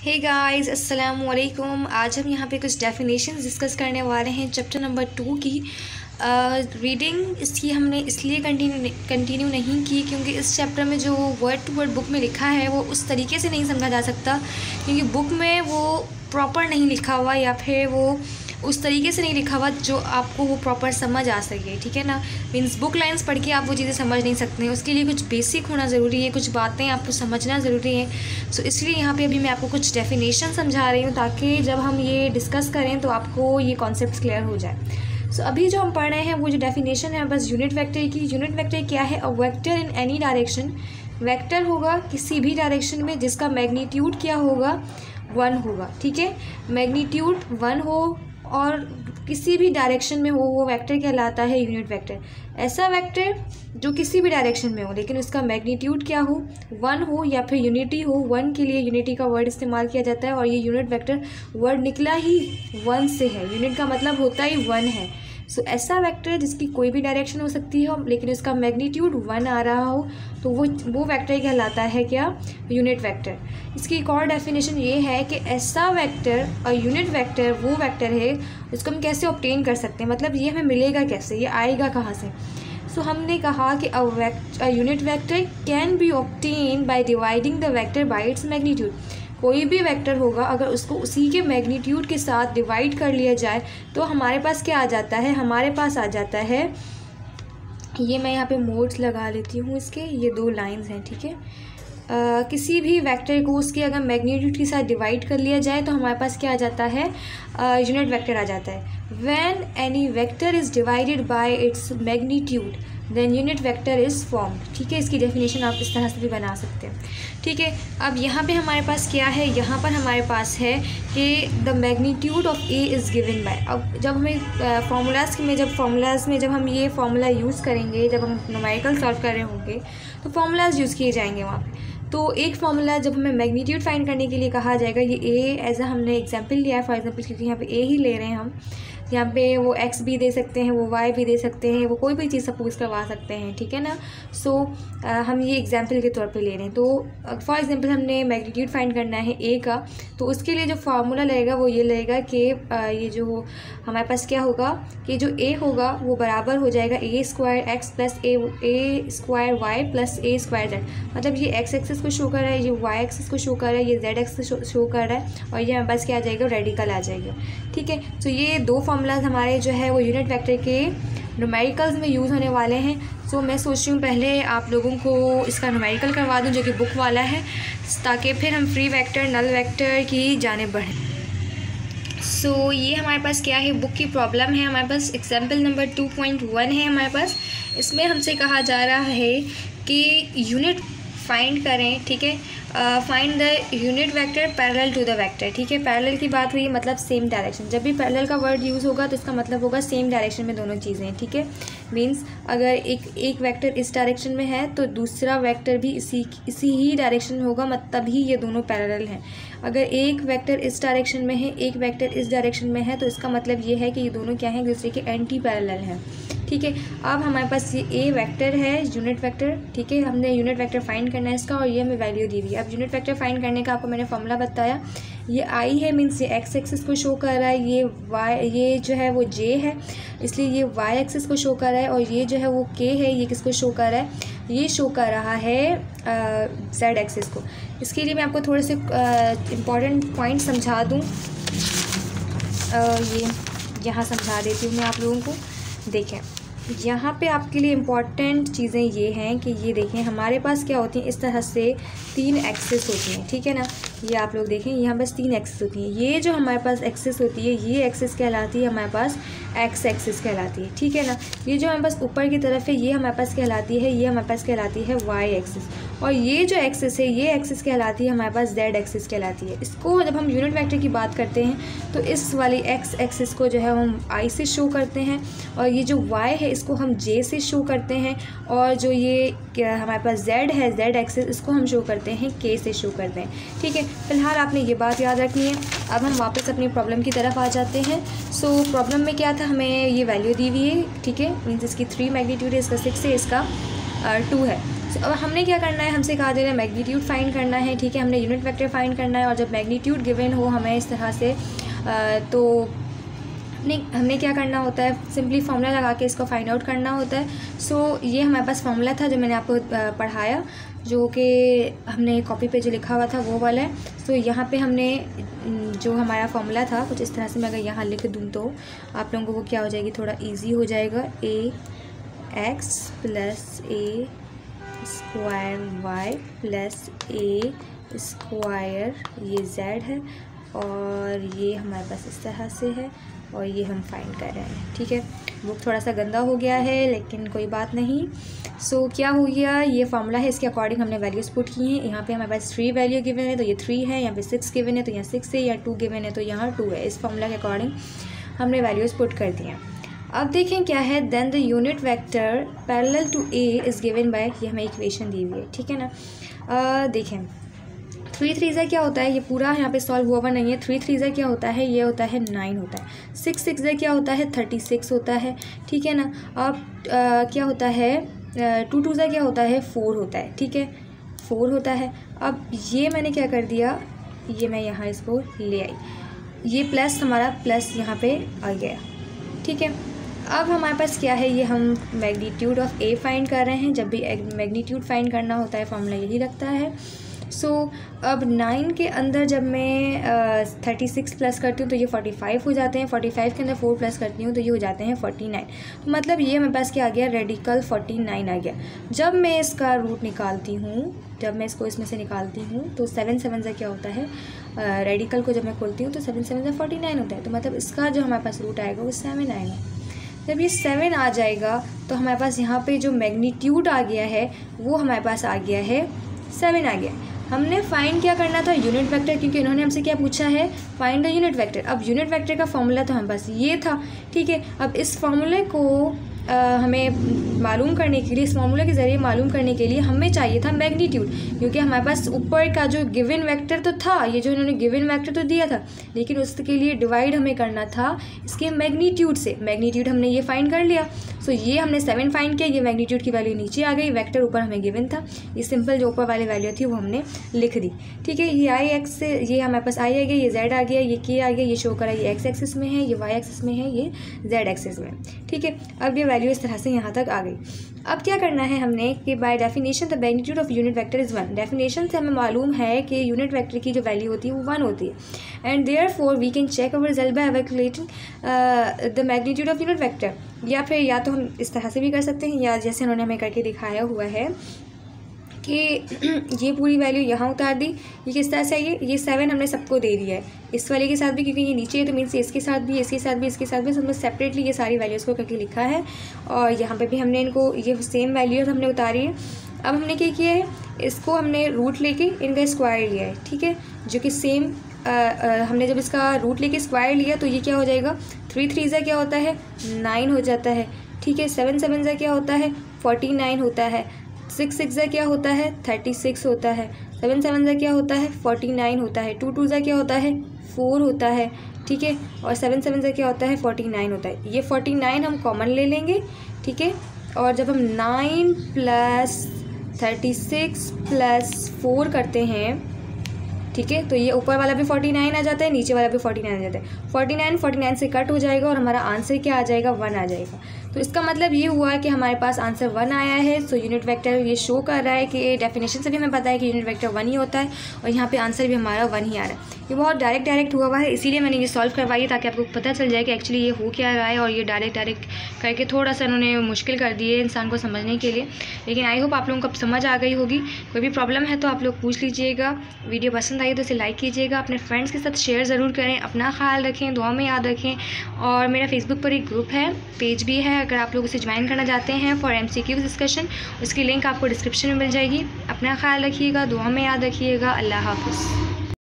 Hey guys अस्सलाम वालेकुम। आज हम यहाँ पे कुछ डेफिनेशंस डिस्कस करने वाले हैं चैप्टर नंबर 2 की। रीडिंग इसकी हमने इसलिए कंटिन्यू नहीं की क्योंकि इस चैप्टर में जो वर्ड टू वर्ड बुक में लिखा है वो उस तरीके से नहीं समझा जा सकता, क्योंकि बुक में वो प्रॉपर नहीं लिखा हुआ या फिर वो उस तरीके से नहीं लिखा हुआ जो आपको वो प्रॉपर समझ आ सके। ठीक है ना, मीन्स बुक लाइंस पढ़ के आप वो चीज़ें समझ नहीं सकते हैं, उसके लिए कुछ बेसिक होना ज़रूरी है, कुछ बातें आपको समझना ज़रूरी है। सो इसलिए यहाँ पे अभी मैं आपको कुछ डेफिनेशन समझा रही हूँ ताकि जब हम ये डिस्कस करें तो आपको ये कॉन्सेप्ट क्लियर हो जाए। सो अभी जो हम पढ़ रहे हैं वो जो डेफिनेशन है बस यूनिट वेक्टर की। यूनिट वेक्टर क्या है? A vector in any direction. Vector होगा किसी भी डायरेक्शन में जिसका मैग्नीट्यूड क्या होगा? 1 होगा। ठीक है, मैग्नीट्यूड 1 हो और किसी भी डायरेक्शन में हो वो वेक्टर कहलाता है यूनिट वेक्टर। ऐसा वेक्टर जो किसी भी डायरेक्शन में हो लेकिन उसका मैग्नीट्यूड क्या हो? 1 हो या फिर यूनिटी हो। 1 के लिए यूनिटी का वर्ड इस्तेमाल किया जाता है और ये यूनिट वेक्टर वर्ड निकला ही 1 से है। यूनिट का मतलब होता ही 1 है। सो ऐसा वेक्टर जिसकी कोई भी डायरेक्शन हो सकती है लेकिन उसका मैग्नीट्यूड 1 आ रहा हो तो वो वेक्टर कहलाता है क्या? Unit vector. इसकी एक और डेफिनेशन ये है कि ऐसा वेक्टर और यूनिट वेक्टर वो वेक्टर है उसको हम कैसे ऑब्टेन कर सकते हैं, मतलब ये हमें मिलेगा कैसे, ये आएगा कहाँ से। सो हमने कहा कि a unit vector can be obtain by dividing the vector by its magnitude. कोई भी वेक्टर होगा अगर उसको उसी के मैग्नीट्यूड के साथ डिवाइड कर लिया जाए तो हमारे पास क्या आ जाता है? हमारे पास आ जाता है, ये मैं यहाँ पे मोड्स लगा लेती हूँ इसके, ये 2 लाइंस हैं। ठीक है, किसी भी वेक्टर को उसके अगर मैग्नीट्यूड के साथ डिवाइड कर लिया जाए तो हमारे पास क्या आ जाता है? यूनिट वेक्टर आ जाता है। When any vector is divided by its magnitude then unit vector is formed. ठीक है, इसकी डेफिनेशन आप इस तरह से भी बना सकते हैं। ठीक है, अब यहाँ पे हमारे पास क्या है? यहाँ पर हमारे पास है कि the magnitude of A is given bye. अब जब हमें फार्मूलाज में जब हम ये फार्मूला यूज़ करेंगे, जब हम न्यूमेरिकल सॉल्व कर रहे होंगे तो फार्मूलाज यूज़ किए जाएंगे वहाँ पे। तो एक फार्मूला जब हमें मैग्नीट्यूड फाइंड करने के लिए कहा जाएगा, ये ए एज हमने एग्जांपल लिया है फॉर एग्जांपल, क्योंकि यहाँ पे ए ही ले रहे हैं हम। यहाँ पे वो x भी दे सकते हैं, वो y भी दे सकते हैं, वो कोई भी चीज़ सपोज करवा सकते हैं। ठीक है ना। सो हम ये एग्जांपल के तौर पे ले रहे हैं। तो फॉर एग्जांपल हमने मैग्नीट्यूड फाइंड करना है a का, तो उसके लिए जो फार्मूला लगेगा वो ये लगेगा कि ये जो हमारे पास क्या होगा कि जो a होगा वो बराबर हो जाएगा a² x plus a² y plus a² z। मतलब ये x एक्सिस को शो कर रहा है, ये y एक्सिस को शो कर रहा है, ये z एक्सिस शो कर रहा है और ये हमारे पास क्या आ जाएगा? रेडिकल आ जाएगा। ठीक है, तो ये 2 फार्मूलाज हमारे जो है वो यूनिट वेक्टर के न्यूमेरिकल्स में यूज़ होने वाले हैं। सो मैं सोच रही हूँ पहले आप लोगों को इसका न्यूमेरिकल करवा दूँ जो कि बुक वाला है, ताकि फिर हम फ्री वेक्टर नल वेक्टर की जानिब बढ़ें। सो ये हमारे पास क्या है? बुक की प्रॉब्लम है। हमारे पास एग्जाम्पल नंबर 2.1 है हमारे पास। इसमें हमसे कहा जा रहा है कि यूनिट फाइंड करें। ठीक है, find the unit vector parallel to the vector. ठीक है, पैरेलल की बात हुई मतलब सेम डायरेक्शन। जब भी पैरेलल का वर्ड यूज़ होगा तो इसका मतलब होगा सेम डायरेक्शन में दोनों चीज़ें। ठीक है, मींस अगर एक वेक्टर इस डायरेक्शन में है तो दूसरा वेक्टर भी इसी ही डायरेक्शन में होगा, मतलब ही ये दोनों पैरेलल हैं। अगर एक वेक्टर इस डायरेक्शन में है, एक वेक्टर इस डायरेक्शन में है, तो इसका मतलब ये है कि ये दोनों क्या हैं? एक दूसरे के एंटी पैरेलल हैं। ठीक है, अब हमारे पास ये ए वेक्टर है, यूनिट वेक्टर। ठीक है, हमने यूनिट वेक्टर फाइंड करना है इसका और ये हमें वैल्यू दी हुई है। अब यूनिट वेक्टर फाइंड करने का आपको मैंने फॉर्मूला बताया। ये आई है, मीन्स ये एक्स एक्सिस को शो कर रहा है, ये जो है वो जे है इसलिए ये वाई एक्सिस को शो कर रहा है, और ये जो है वो के है, ये किसको शो कर रहा है? ये शो कर रहा है जेड एक्सिस को। इसके लिए मैं आपको थोड़े से इम्पॉर्टेंट पॉइंट समझा दूँ। ये यहाँ समझा देती हूँ मैं आप लोगों को। देखें, यहाँ पे आपके लिए इम्पॉर्टेंट चीज़ें ये हैं कि ये देखें हमारे पास क्या होती हैं, इस तरह से 3 एक्सिस होती हैं। ठीक है ना, ये आप लोग देखें यहाँ बस 3 एक्सिस होती हैं। ये जो हमारे पास एक्सिस होती है ये एक्सिस कहलाती है हमारे पास एक्स एक्सिस कहलाती है। ठीक है ना, ये जो हमारे पास ऊपर की तरफ है ये हमारे पास कहलाती है, ये हमारे पास कहलाती है वाई एक्सिस, और ये जो एक्सिस है ये एक्सिस कहलाती है हमारे पास जेड एक्सिस कहलाती है। इसको जब हम यूनिट वेक्टर की बात करते हैं तो इस वाली एक्स एक्सिस को जो है हम आई से शो करते हैं, और ये जो वाई है इसको हम जे से शो करते हैं, और जो ये हमारे पास जेड है, जेड एक्सिस, इसको हम शो करते हैं के से शो करते हैं। ठीक है, फिलहाल आपने ये बात याद रखनी है। अब हम वापस अपनी प्रॉब्लम की तरफ आ जाते हैं। सो प्रॉब्लम में क्या था? हमें ये वैल्यू दी हुई है। ठीक है, मीन्स इसकी 3 मैग्नीट्यूड है, इसका 6 है, इसका 2 है। अब हमने क्या करना है, हमसे कहा जा रहा है मैग्नीट्यूड फाइंड करना है, ठीक है। हमने यूनिट वेक्टर फाइंड करना है और जब मैग्नीट्यूड गिवन हो हमें इस तरह से तो हमने क्या करना होता है, सिंपली फार्मूला लगा के इसको फाइंड आउट करना होता है। सो ये हमारे पास फार्मूला था जो मैंने आपको पढ़ाया, जो कि हमने कॉपी पे जो लिखा हुआ था वो वाला है। सो यहाँ पे हमने जो हमारा फार्मूला था कुछ इस तरह से, मैं अगर यहाँ लिख दूँ तो आप लोगों को वो क्या हो जाएगी, थोड़ा ईजी हो जाएगा। ax plus a square y plus a square, ये z है और ये हमारे पास इस तरह से है और ये हम फाइंड कर रहे हैं, ठीक है। बुक थोड़ा सा गंदा हो गया है लेकिन कोई बात नहीं। सो क्या हो गया, ये फार्मूला है, इसके अकॉर्डिंग हमने वैल्यूज़ पुट की हैं। यहाँ पे हमारे पास 3 वैल्यू गिवन है तो ये 3 है, यहाँ पे 6 गिवन है तो यहाँ 6 है, या 2 गिवन है तो यहाँ 2 है। इस फार्मूला के अकॉर्डिंग हमने वैल्यूज़ पुट कर दी हैं। अब देखें क्या है, then the unit vector parallel to A is given by, ये हमें इक्वेशन दी हुई है, ठीक है ना। देखें 3 3 क्या होता है, ये पूरा यहाँ पे सॉल्व हुआ नहीं है। 3 3 क्या होता है, ये होता है 9 होता है। 6 6 क्या होता है, 36 होता है, ठीक है ना। अब क्या होता है, 2 2 क्या होता है, 4 होता है, ठीक है, 4 होता है। अब ये मैंने क्या कर दिया, ये मैं यहाँ इसको ले आई, ये प्लस हमारा प्लस यहाँ पे आ गया, ठीक है। अब हमारे पास क्या है, ये हम मैग्नीट्यूड ऑफ ए फाइंड कर रहे हैं। जब भी मैग्नीट्यूड फाइंड करना होता है फॉर्मूला यही रखता है। सो अब 9 के अंदर जब मैं 36 प्लस करती हूँ तो ये 45 हो जाते हैं। 45 के अंदर 4 प्लस करती हूँ तो ये हो जाते हैं 49। तो मतलब ये मेरे पास क्या आ गया, रेडिकल 49 आ गया। जब मैं इसका रूट निकालती हूँ, जब मैं इसको इसमें से निकालती हूँ तो 7 7 से क्या होता है, रेडिकल को जब मैं खोलती हूँ तो 7 7 से 49 होता है। तो मतलब इसका जो हमारे पास रूट आएगा वो 7 आएगा। जब ये 7 आ जाएगा तो हमारे पास यहाँ पे जो मैग्नीट्यूड आ गया है वो हमारे पास आ गया है 7 आ गया। हमने फाइंड क्या करना था, यूनिट वेक्टर, क्योंकि इन्होंने हमसे क्या पूछा है, फाइंड द यूनिट वेक्टर। अब यूनिट वेक्टर का फॉर्मूला तो हमारे पास ये था, ठीक है। अब इस फॉर्मूले को हमें मालूम करने के लिए, इस फॉर्मूले के ज़रिए मालूम करने के लिए हमें चाहिए था मैग्नीट्यूड, क्योंकि हमारे पास ऊपर का जो गिवन वेक्टर तो था, ये जो इन्होंने गिवन वेक्टर तो दिया था, लेकिन उसके लिए डिवाइड हमें करना था इसके मैग्नीट्यूड से। मैग्नीट्यूड हमने ये फाइंड कर लिया। सो ये हमने 7 फाइंड किया, ये मैग्नीट्यूड की वैल्यू नीचे आ गई, वेक्टर ऊपर हमें गिवन था, ये सिंपल जो ऊपर वाली वैल्यू थी वो हमने लिख दी, ठीक है। ये आई एक्स से, ये हमारे पास आई आ गया, ये जेड आ गया, ये के आ गया, ये शो करा, ये एक्स एक्सिस में है, ये वाई एक्सिस में है, ये जेड एक्सिस में, ठीक है। अब ये वैल्यू इस तरह से यहाँ तक आ गई। अब क्या करना है हमने कि by definition the magnitude of unit vector is 1। Definition से हमें मालूम है कि यूनिट वेक्टर की जो वैल्यू होती है वो 1 होती है। And therefore we can check our result by calculating the magnitude of unit vector. या फिर या तो हम इस तरह से भी कर सकते हैं, या जैसे उन्होंने हमें करके दिखाया हुआ है कि ये पूरी वैल्यू यहाँ उतार दी। ये किस तरह से आई है, ये 7 हमने सबको दे दिया है, इस वाले के साथ भी, क्योंकि ये नीचे है तो मीन्स इसके साथ भी, इसके साथ भी, इसके साथ भी, हमने सेपरेटली ये सारी वैल्यूज़ को करके लिखा है। और यहाँ पे भी हमने इनको ये सेम वैल्यूज़ हमने उतारी है। अब हमने क्या किया है, इसको हमने रूट लेके इनका स्क्वायर लिया है, ठीक है, जो कि सेम हमने जब इसका रूट लेके स्क्वायर लिया तो ये क्या हो जाएगा, 3 3 क्या होता है, 9 हो जाता है, ठीक है। 7 7 क्या होता है, 49 होता है। 6 6 क्या होता है, 36 होता है। 7 7 क्या होता है, 49 होता है। 2 2 क्या होता है, 4 होता है, ठीक है। और 7 7 क्या होता है, 49 होता है। ये 49 हम कॉमन ले लेंगे, ठीक है। और जब हम 9 + 36 + 4 करते हैं, ठीक है, तो ये ऊपर वाला भी 49 आ जाता है, नीचे वाला भी 49 आ जाता है। 49 से कट हो जाएगा और हमारा आंसर क्या आ जाएगा, 1 आ जाएगा। तो इसका मतलब ये हुआ कि हमारे पास आंसर 1 आया है। सो यूनिट वेक्टर ये शो कर रहा है कि डेफिनेशन से भी हमें पता है कि यूनिट वेक्टर 1 ही होता है, और यहाँ पे आंसर भी हमारा 1 ही आ रहा है। ये बहुत डायरेक्ट हुआ है, इसीलिए मैंने ये सॉल्व करवाई ताकि आपको पता चल जाए कि एक्चुअली ये हो क्या रहा है। और ये डायरेक्ट करके थोड़ा सा उन्होंने मुश्किल कर दिए इंसान को समझने के लिए, लेकिन आई होप आप लोगों को अब समझ आ गई होगी। कोई भी प्रॉब्लम है तो आप लोग पूछ लीजिएगा। वीडियो पसंद आई तो इसे लाइक कीजिएगा, अपने फ्रेंड्स के साथ शेयर ज़रूर करें, अपना ख्याल रखें, दुआ में याद रखें। और मेरा फेसबुक पर एक ग्रुप है, पेज भी है, अगर आप लोग उसे ज्वाइन करना चाहते हैं फॉर MCQ डिस्कशन, उसकी लिंक आपको डिस्क्रिप्शन में मिल जाएगी। अपना ख्याल रखिएगा, दुआ में याद रखिएगा। अल्लाह हाफ़िज़।